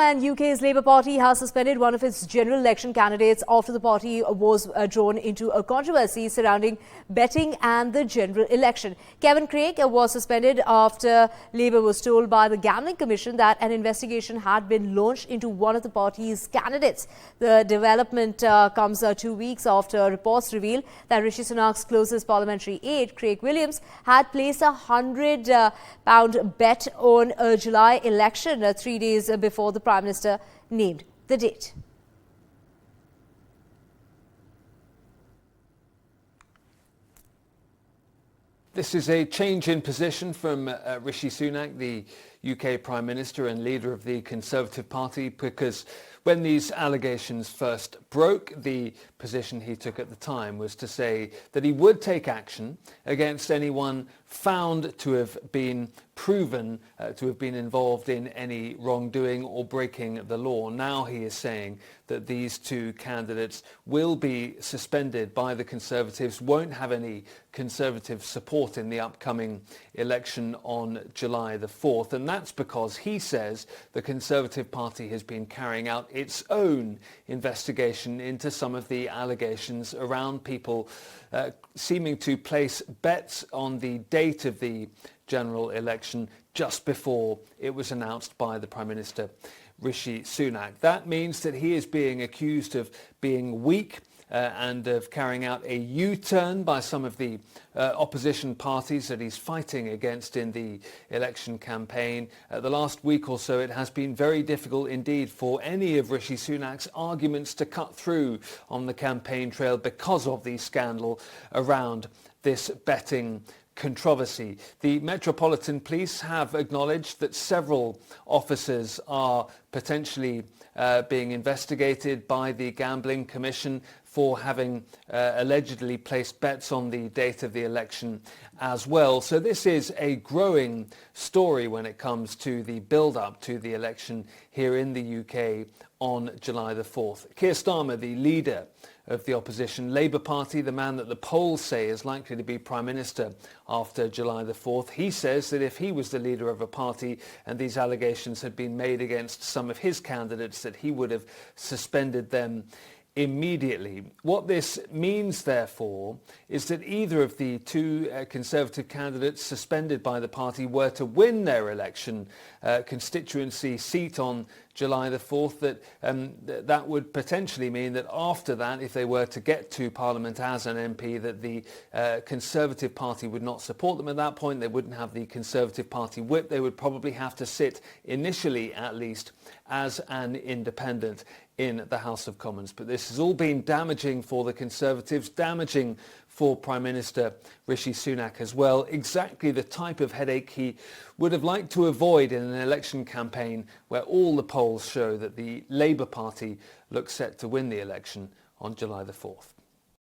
and UK's Labour Party has suspended one of its general election candidates after the party was drawn into a controversy surrounding betting and the general election. Kevin Craig was suspended after Labour was told by the Gambling Commission that an investigation had been launched into one of the party's candidates. The development comes 2 weeks after reports reveal that Rishi Sunak's closest parliamentary aide, Craig Williams, had placed a £100 bet on a July election 3 days before the Prime Minister named the date. This is a change in position from Rishi Sunak, the UK Prime Minister and leader of the Conservative Party, because when these allegations first broke, the position he took at the time was to say that he would take action against anyone found to have been proven to have been involved in any wrongdoing or breaking the law. Now he is saying that these two candidates will be suspended by the Conservatives, won't have any Conservative support in the upcoming election on July the 4th. And that's because he says the Conservative Party has been carrying out its own investigation into some of the allegations around people seeming to place bets on the date of the general election just before it was announced by the Prime Minister, Rishi Sunak. That means that he is being accused of being weak and of carrying out a U-turn by some of the opposition parties that he's fighting against in the election campaign. The last week or so, it has been very difficult indeed for any of Rishi Sunak's arguments to cut through on the campaign trail because of the scandal around this betting controversy. The Metropolitan Police have acknowledged that several officers are potentially being investigated by the Gambling Commission for having allegedly placed bets on the date of the election as well. So this is a growing story when it comes to the build-up to the election here in the UK on July the 4th. Keir Starmer, the leader of the opposition Labour Party, the man that the polls say is likely to be Prime Minister after July the 4th, he says that if he was the leader of a party and these allegations had been made against some of his candidates, that he would have suspended them immediately. What this means, therefore, is that either of the two Conservative candidates suspended by the party were to win their election constituency seat on July the 4th, that would potentially mean that after that, if they were to get to Parliament as an MP, that the Conservative Party would not support them at that point. They wouldn't have the Conservative Party whip. They would probably have to sit, initially at least, as an independent in the House of Commons. But this has all been damaging for the Conservatives, damaging for Prime Minister Rishi Sunak as well. Exactly the type of headache he would have liked to avoid in an election campaign where all the polls show that the Labour Party looks set to win the election on July the 4th.